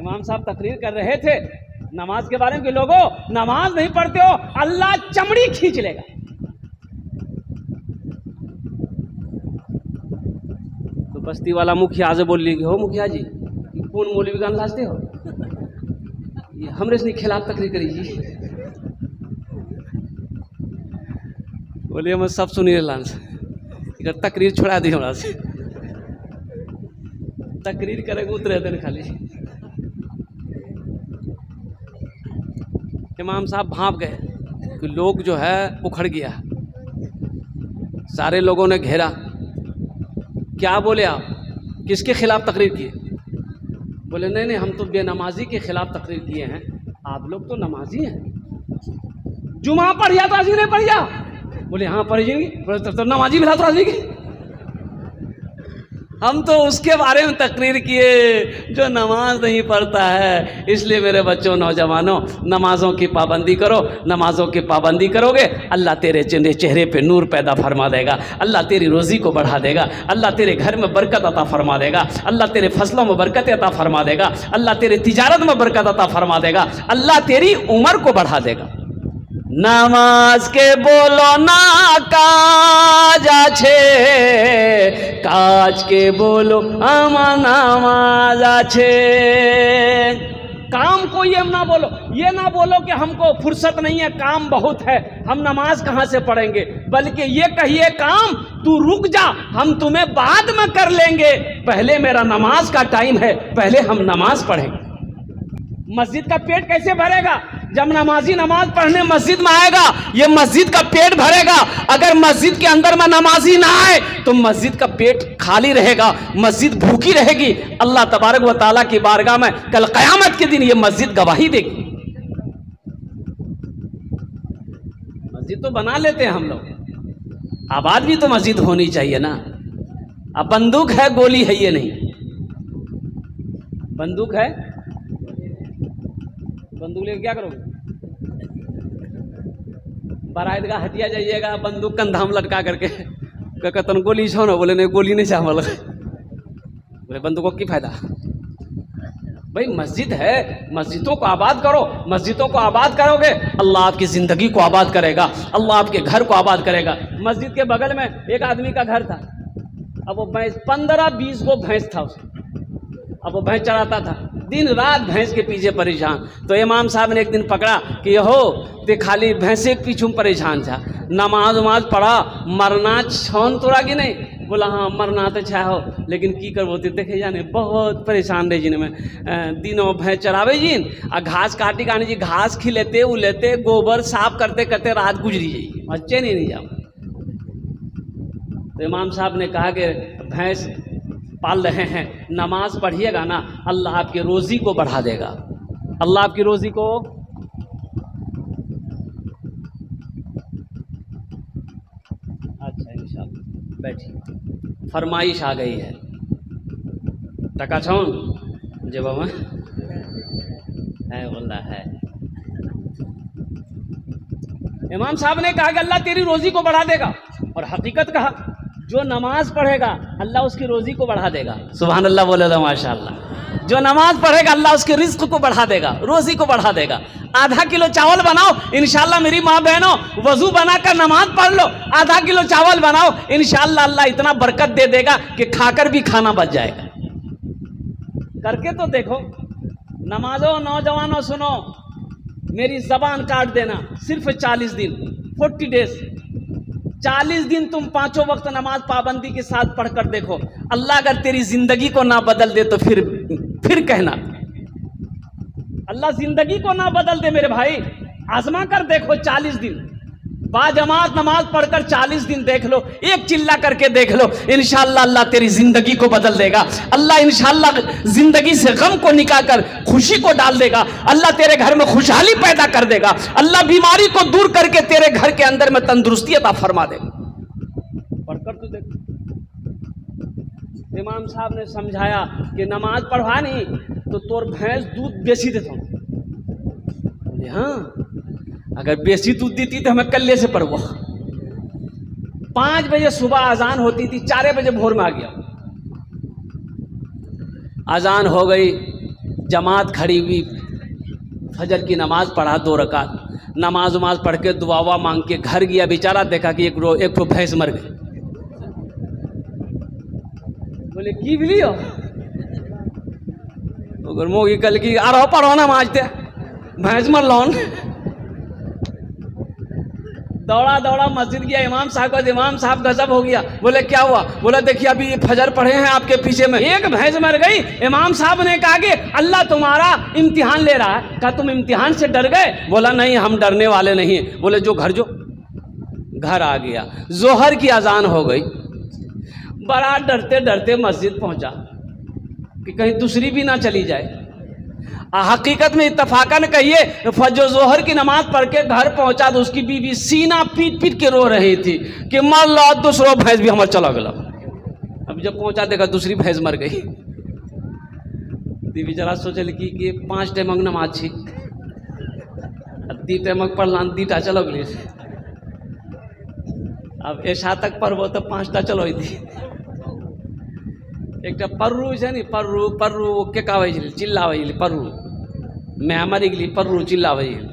इमाम साहब तकरीर कर रहे थे नमाज के बारे में कि लोगों नमाज नहीं पढ़ते हो अल्लाह चमड़ी खींच लेगा। तो बस्ती वाला मुखिया से बोल ली कि हो मुखिया जी कौन मौलवी गान लाजते हो, ये हमरे से खिलाफ तकरीर करी जी। बोलिए मैं सब सुनिए लान से इधर तकरीर छोड़ा दी हमरा से, तकरीर करेंगे उतरे दिन खाली। इमाम साहब भाप गए कि लोग जो है उखड़ गया, सारे लोगों ने घेरा। क्या बोले आप, किसके खिलाफ तकरीर किए? बोले नहीं नहीं हम तो बेनमाजी के खिलाफ तकरीर किए हैं, आप लोग तो नमाजी हैं। जुमा पढ़िया तो नहीं पढ़िया? बोले हाँ पढ़ी जाएंगी। बोले तो नमाजी मिला तो राजी की। हम तो उसके बारे में तकरीर किए जो नमाज नहीं पढ़ता है। इसलिए मेरे बच्चों नौजवानों नमाजों की पाबंदी करो। नमाजों की पाबंदी करोगे अल्लाह तेरे चेहरे पे नूर पैदा फरमा देगा, अल्लाह तेरी रोज़ी को बढ़ा देगा, अल्लाह तेरे घर में बरकत अता फरमा देगा, अल्लाह तेरे फसलों में बरकत अता फरमा देगा, अल्लाह तेरी तिजारत में बरकत अता फरमा देगा, अल्लाह तेरी उम्र को बढ़ा देगा। नामाज के बोलो ना काज आछे, काज के बोलो आमा नामाज आछे। काम को ये ना बोलो, ये ना बोलो कि हमको फुर्सत नहीं है, काम बहुत है, हम नमाज कहाँ से पढ़ेंगे, बल्कि ये कहिए काम तू रुक जा, हम तुम्हें बाद में कर लेंगे, पहले मेरा नमाज का टाइम है, पहले हम नमाज पढ़ेंगे। मस्जिद का पेट कैसे भरेगा? जब नमाजी नमाज पढ़ने मस्जिद में आएगा ये मस्जिद का पेट भरेगा। अगर मस्जिद के अंदर में नमाजी ना आए तो मस्जिद का पेट खाली रहेगा, मस्जिद भूखी रहेगी। अल्लाह तबारक व तआला की बारगाह में कल क़यामत के दिन ये मस्जिद गवाही देगी। मस्जिद तो बना लेते हैं हम लोग, आबाद भी तो मस्जिद होनी चाहिए ना। अब बंदूक है गोली है ये नहीं, बंदूक है, बंदूक लेकर क्या करोगे? बारातगाह हटिया जाइएगा बंदूक कंधा में लटका करके कहतन गोली छो ना, बोले नहीं गोली नहीं चावल, बोले बंदूकों की फायदा। भाई मस्जिद है, मस्जिदों को आबाद करो, मस्जिदों को आबाद करोगे अल्लाह आपकी ज़िंदगी को आबाद करेगा, अल्लाह आपके घर को आबाद करेगा। मस्जिद के बगल में एक आदमी का घर था, अब वो भैंस 15-20 गो भैंस था उसको, अब वो भैंस चराता था, दिन रात भैंस के पीछे परेशान। तो इमाम साहब ने एक दिन पकड़ा कि हो ते खाली भैंसे के पीछे परेशान था, नमाज उमाज पढ़ा, मरना छौन तोड़ा कि नहीं? बोला हाँ मरना तो छा हो, लेकिन की करबो देखे जाने बहुत परेशान रहे जिन में दिनों भैंस चरावे जिन आ घास काटी गाने जी, घास खिलेते उलेते गोबर साफ करते करते रात गुजरी जाइए, अच्छे नहीं जाओ। तो इमाम साहब ने कहा कि भैंस पाल रहे हैं, नमाज पढ़िएगा ना, अल्लाह आपकी रोज़ी को बढ़ा देगा, अल्लाह आपकी रोज़ी को। अच्छा इंशाल्लाह बैठिए, फरमाइश आ गई है टका छौन जे बाबा है बोला है। इमाम साहब ने कहा कि अल्लाह तेरी रोज़ी को बढ़ा देगा, और हकीकत कहा जो नमाज पढ़ेगा अल्लाह उसकी रोज़ी को बढ़ा देगा। सुभान अल्लाह बोले तो माशाअल्लाह। जो नमाज पढ़ेगा अल्लाह उसके रिज्क को बढ़ा देगा, रोज़ी को बढ़ा देगा। आधा किलो चावल बनाओ इंशाअल्लाह, मेरी माँ बहनों वजू बनाकर नमाज पढ़ लो, आधा किलो चावल बनाओ इंशाअल्लाह अल्लाह इतना बरकत दे देगा कि खाकर भी खाना बच जाएगा। करके तो देखो। नमाजों नौजवानों सुनो, मेरी जबान काट देना, सिर्फ 40 दिन 40 डेज, 40 दिन तुम 5 वक्त नमाज पाबंदी के साथ पढ़कर देखो। अल्लाह अगर तेरी जिंदगी को ना बदल दे तो फिर कहना। अल्लाह जिंदगी को ना बदल दे मेरे भाई, आजमा कर देखो 40 दिन बाजमात नमाज पढ़कर 40 दिन देख लो, एक चिल्ला करके देख लो, इंशाअल्लाह अल्लाह तेरी जिंदगी को बदल देगा। अल्लाह इंशाअल्लाह जिंदगी से गम को निकाल कर खुशी को डाल देगा। अल्लाह तेरे घर में खुशहाली पैदा कर देगा। अल्लाह बीमारी को दूर करके तेरे घर के अंदर में तंदुरुस्ती अता फरमा देगा। पढ़कर तो देख। इमाम साहब ने समझाया कि नमाज पढ़वा नहीं तो तोर भैंस दूध बेची देता हूँ। हाँ अगर बेसी दूध देती तो हमें कल्ले से पढ़वा। 5 बजे सुबह अजान होती थी, 4 बजे भोर में आ गया। अजान हो गई, जमात खड़ी हुई, फजर की नमाज पढ़ा 2 रकात, नमाज वमाज पढ़ के दुआ मांग के घर गया, बेचारा देखा कि एक भैंस मर गई। बोले की बिली हो मुँह कल की आ रहा पढ़ो नमाज थे भैंस मर लौन। दौड़ा दौड़ा मस्जिद गया, इमाम साहब का, इमाम साहब गजब हो गया। बोले क्या हुआ? बोला देखिए अभी ये फजर पढ़े हैं आपके पीछे में एक भैंस मर गई। इमाम साहब ने कहा कि अल्लाह तुम्हारा इम्तिहान ले रहा है। कहा तुम इम्तिहान से डर गए? बोला नहीं हम डरने वाले नहीं। बोले जो घर आ गया, जोहर की अजान हो गई। बड़ा डरते डरते मस्जिद पहुंचा कि कहीं दूसरी भी ना चली जाए। हकीकत में इत्तफाकन कहिए फजर जोहर की नमाज पढ़ के घर पहुंचा तो उसकी बीवी सीना पीट पीट के रो रही थी कि मर लो दूसरो भैंस भी हमारा चला गया। अब जब पहुंचा देखा दूसरी भैंस मर गई। बीवी जरा सोचल कि 5 टाइमक नमाज छी, 2 टाइमक पढ़लान 2टा चलो गई। अब ऐसा तक पढ़बो तो 5टा चलो थी। एक पर्रू है नी, पर्रू पर्रू के कहै छलै, चिल्लाबै छलै पर्रू, मैं मरी गेली पर्रू चिल्लाबै छलै।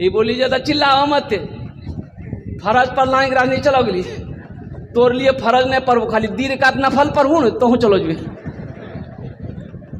ई बोली जाता चिल्लाओ मत, फरज पढ़ला एकरा नहीं चलो गेली, तोर लिए फरज नहीं पढ़ू, खाली 2 रकात नफल पढ़ू न तो चलो जी।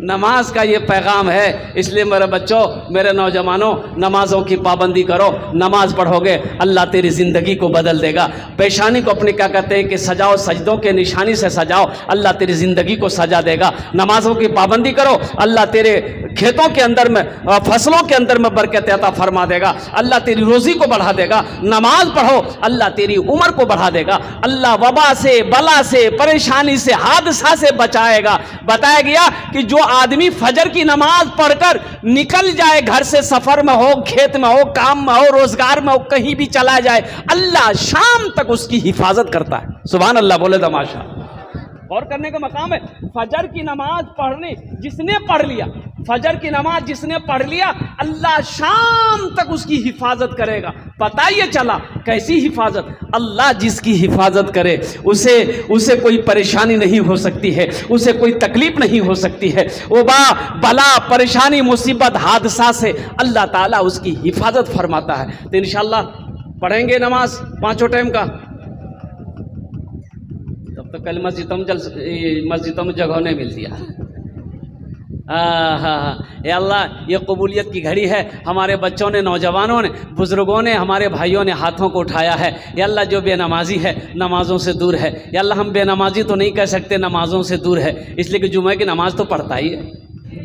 नमाज का ये पैगाम है। इसलिए मेरे बच्चों, मेरे नौजवानों, नमाजों की पाबंदी करो। नमाज पढ़ोगे अल्लाह तेरी ज़िंदगी को बदल देगा। पेशानी को अपने क्या कहते हैं कि सजाओ, सजदों के निशानी से सजाओ, अल्लाह तेरी ज़िंदगी को सजा देगा। नमाजों की पाबंदी करो, अल्लाह तेरे खेतों के अंदर में, फसलों के अंदर में बरकत अता फरमा देगा। अल्लाह तेरी रोज़ी को बढ़ा देगा। नमाज पढ़ो, अल्लाह तेरी उम्र को बढ़ा देगा। अल्लाह वबा से, बला से, परेशानी से, हादसा से बचाएगा। बताया गया कि जो आदमी फजर की नमाज पढ़कर निकल जाए, घर से सफर में हो, खेत में हो, काम में हो, रोजगार में हो, कहीं भी चला जाए, अल्लाह शाम तक उसकी हिफाजत करता है। सुभान अल्लाह बोले तमाशा। और करने का मकाम है। फजर की नमाज पढ़ने जिसने पढ़ लिया, फजर की नमाज जिसने पढ़ लिया, अल्लाह शाम तक उसकी हिफाजत करेगा। पता ये चला कैसी हिफाजत? अल्लाह जिसकी हिफाजत करे उसे कोई परेशानी नहीं हो सकती है, उसे कोई तकलीफ नहीं हो सकती है। वबा, बला, परेशानी, मुसीबत, हादसा से अल्लाह ताला उसकी हिफाजत फरमाता है। तो इंशाअल्लाह पढ़ेंगे नमाज 5 टाइम का। तब तो कल मस्जिदों में जगह नहीं मिलती है। ये अल्लाह, ये कबूलियत की घड़ी है। हमारे बच्चों ने, नौजवानों ने, बुजुर्गों ने, हमारे भाइयों ने हाथों को उठाया है। ये अल्लाह जो बेनमाजी है नमाज़ों से दूर है। ये अल्लाह हम बेनमाजी तो नहीं कह सकते, नमाज़ों से दूर है, इसलिए कि जुमे की नमाज तो पढ़ता ही है।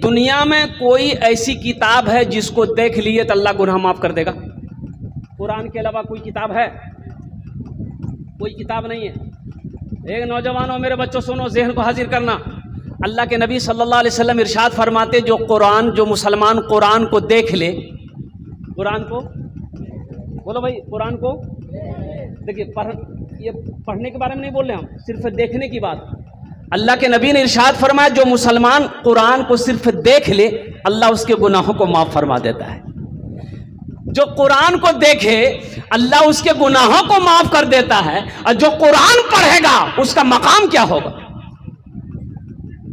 दुनिया में कोई ऐसी किताब है जिसको देख लिए तो अल्लाह गुनाह माफ़ कर देगा? कुरान के अलावा कोई किताब है? कोई किताब नहीं है। एक नौजवानों, मेरे बच्चों सुनो, ज़हन को हाजिर करना। अल्लाह के नबी सल्लल्लाहु अलैहि वसल्लम इरशाद फरमाते, जो मुसलमान कुरान को देख ले, कुरान को बोलो भाई, कुरान को देखिए, ये पढ़ने के बारे में नहीं बोल रहे हम, सिर्फ देखने की बात। अल्लाह के नबी ने इरशाद फरमाया, जो मुसलमान कुरान को सिर्फ देख ले, अल्लाह उसके गुनाहों को माफ़ फरमा देता है। जो कुरान को देखे अल्लाह उसके गुनाहों को माफ़ कर देता है, और जो कुरान पढ़ेगा उसका मकाम क्या होगा?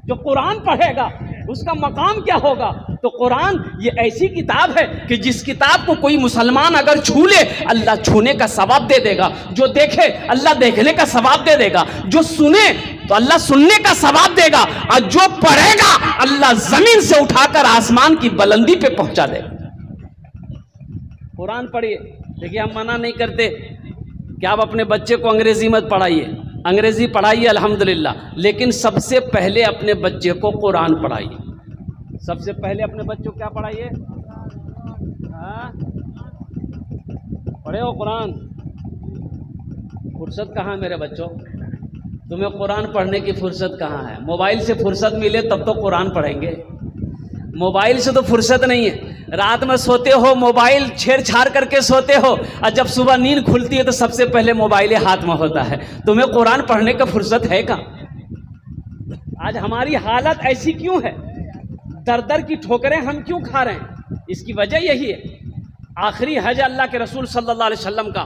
जो कुरान पढ़ेगा उसका मकाम क्या होगा? तो कुरान ये ऐसी किताब है कि जिस किताब को कोई मुसलमान अगर छू ले, अल्लाह छूने का सवाब दे देगा। जो देखे अल्लाह देखने का सवाब दे देगा। जो सुने तो अल्लाह सुनने का सवाब देगा। और जो पढ़ेगा अल्लाह जमीन से उठाकर आसमान की बुलंदी पे पहुंचा देगा। कुरान पढ़िए। देखिए, हम मना नहीं करते कि आप अपने बच्चे को अंग्रेजी मत पढ़ाइए, अंग्रेजी पढ़ाइए अल्हम्दुलिल्लाह, लेकिन सबसे पहले अपने बच्चे को कुरान पढ़ाइए। सबसे पहले अपने बच्चों को क्या पढ़ाइए? पढ़े हो कुरान? फुर्सत कहाँ है मेरे बच्चों? तुम्हें कुरान पढ़ने की फुर्सत कहाँ है? मोबाइल से फुर्सत मिले तब तो कुरान पढ़ेंगे। मोबाइल से तो फुर्सत नहीं है। रात में सोते हो, मोबाइल छेड़छाड़ करके सोते हो, और जब सुबह नींद खुलती है तो सबसे पहले मोबाइल हाथ में होता है। तुम्हें कुरान पढ़ने का फुर्सत है कहाँ? आज हमारी हालत ऐसी क्यों है? दर दर की ठोकरें हम क्यों खा रहे हैं? इसकी वजह यही है। आखिरी हज अल्लाह के रसूल सल्लल्लाहु अलैहि वसल्लम का,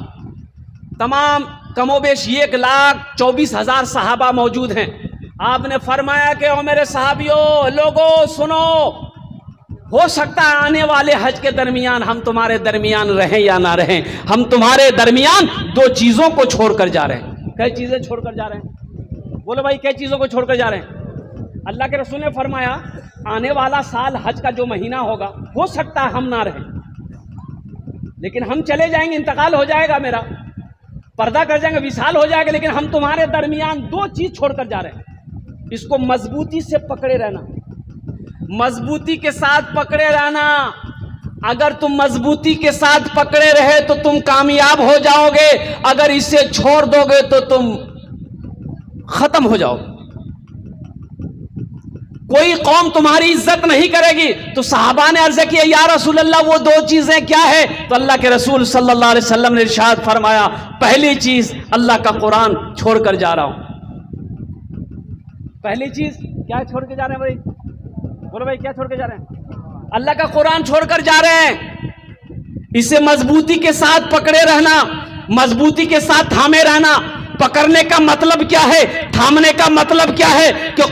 तमाम कमोबेश 1,24,000 सहाबा मौजूद हैं। आपने फरमाया कि ओ मेरे सहाबियों, लोगों सुनो, हो सकता है आने वाले हज के दरमियान हम तुम्हारे दरमियान रहें या ना रहें, हम तुम्हारे दरमियान दो चीजों को छोड़कर जा रहे हैं। कई चीजें छोड़कर जा रहे हैं? बोलो भाई, कई चीजों को छोड़कर जा रहे हैं? अल्लाह के रसूल ने फरमाया आने वाला साल हज का जो महीना होगा, हो सकता है हम ना रहें, लेकिन हम चले जाएंगे, इंतकाल हो जाएगा, मेरा पर्दा कर जाएंगे, विशाल हो जाएगा, लेकिन हम तुम्हारे दरमियान दो चीज छोड़कर जा रहे हैं। इसको मजबूती से पकड़े रहना, मजबूती के साथ पकड़े रहना। अगर तुम मजबूती के साथ पकड़े रहे तो तुम कामयाब हो जाओगे, अगर इसे छोड़ दोगे तो तुम खत्म हो जाओगे। कोई कौम तुम्हारी इज्जत नहीं करेगी। तो सहाबा ने अर्ज किया, या रसूल अल्लाह वो दो चीजें क्या है? तो अल्लाह के रसूल सल्लल्लाहु अलैहि वसल्लम ने इरशाद फरमाया, पहली चीज अल्लाह का कुरान छोड़कर जा रहा हूं। पहली चीज क्या छोड़ के जा रहे हैं भाई? बोलो भाई, क्या छोड़ के जा रहे हैं? अल्लाह का कुरान छोड़कर जा रहे हैं। इसे मजबूती के साथ पकड़े रहना, मजबूती के साथ थामे रहना। पकड़ने का मतलब क्या है? थामने का मतलब क्या है? कि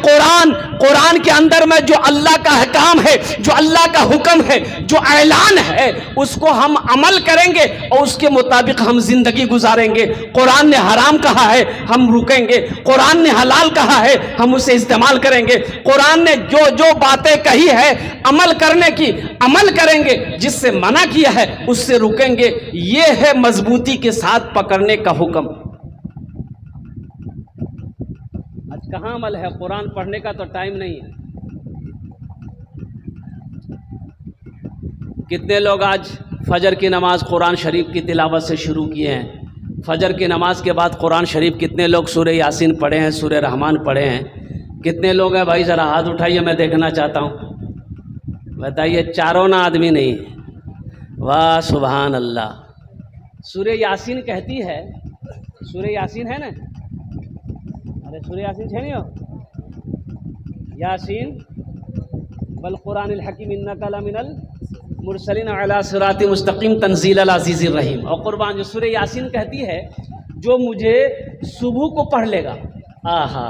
कुरान के अंदर में जो अल्लाह का हकाम है, जो अल्लाह का हुक्म है, जो ऐलान है, उसको हम अमल करेंगे और उसके मुताबिक हम जिंदगी गुजारेंगे। कुरान ने हराम कहा है, हम रुकेंगे। कुरान ने हलाल कहा है, हम उसे इस्तेमाल करेंगे। कुरान ने जो जो बातें कही है अमल करने की, अमल करेंगे। जिससे मना किया है उससे रुकेंगे। ये है मजबूती के साथ पकड़ने का हुक्म। कहाँ अमल है? कुरान पढ़ने का तो टाइम नहीं है। कितने लोग आज फजर की नमाज कुरान शरीफ की तिलावत से शुरू किए हैं? फजर की नमाज के बाद कुरान शरीफ कितने लोग सूरह यासीन पढ़े हैं, सूरह रहमान पढ़े हैं? कितने लोग हैं भाई? ज़रा हाथ उठाइए, मैं देखना चाहता हूँ। बताइए, चारों ना आदमी नहीं। वाह सुभान अल्लाह। सूरह यासीन कहती है, सूरह यासीन है ना? अरे सूरह यासीन है नहीं हो? यासीन बल कुरानिल हकीम इन्नका लमिनल मुरसलीन अला सिराति मुस्तकीम तंजीलल अज़ीज़िर रहीम। और कुर्बान, जो सूरह यासीन कहती है, जो मुझे सुबह को पढ़ लेगा, आहा,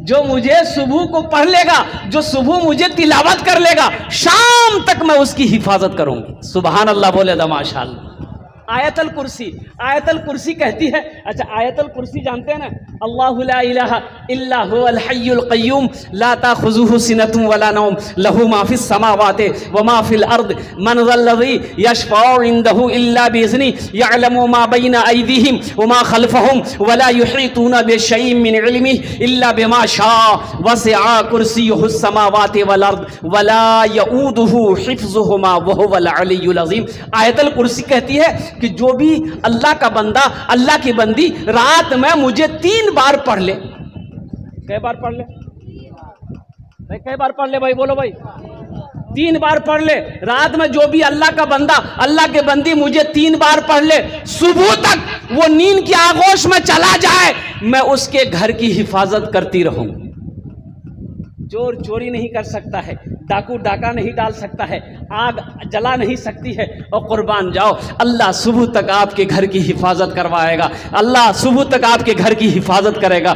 जो मुझे सुबह को पढ़ लेगा, जो सुबह मुझे तिलावत कर लेगा, शाम तक मैं उसकी हिफाजत करूंगी। सुभान अल्लाह बोले दा माशाअल्लाह। आयतल कुर्सी, आयतल कुर्सी कहती है, अच्छा आयतल कुर्सी जानते हैं ना? अल्लाहु ला इलाहा इल्ला हुवल हय्युल क़य्यूम ला ताख़ुज़ुहु सिनतुन वला नौम लहु मा फ़िस समावाति व मा फ़िल अर्द मन ज़ल्लज़ी यशफ़अु इंदहु इल्ला बिइज़्नि यअलमु मा बैना अयदीहिम व मा ख़ल्फ़हुम वला युहीतूना बिशैइन मिन इल्मिहि इल्ला बिमा शाअ वसिअ कुर्सियुहुस समावाति वल अर्द वला यऊदुहु हिफ़्ज़ुहुमा व हुवल अलिय्युल अज़ीम। आयतल कुर्सी कहती है कि जो भी अल्लाह का बंदा, अल्लाह की बंदी रात में मुझे 3 बार पढ़ ले। कै बार पढ़ ले भाई? कै बार पढ़ ले भाई? बोलो भाई। 3 बार पढ़ ले रात में। जो भी अल्लाह का बंदा, अल्लाह के बंदी मुझे 3 बार पढ़ ले, सुबह तक वो नींद की आगोश में चला जाए, मैं उसके घर की हिफाजत करती रहूं। चोर चोरी नहीं कर सकता है, डाकू डाका नहीं डाल सकता है, आग जला नहीं सकती है। और कुर्बान जाओ, अल्लाह सुबह तक आपके घर की हिफाजत करवाएगा, अल्लाह सुबह तक आपके घर की हिफाजत करेगा।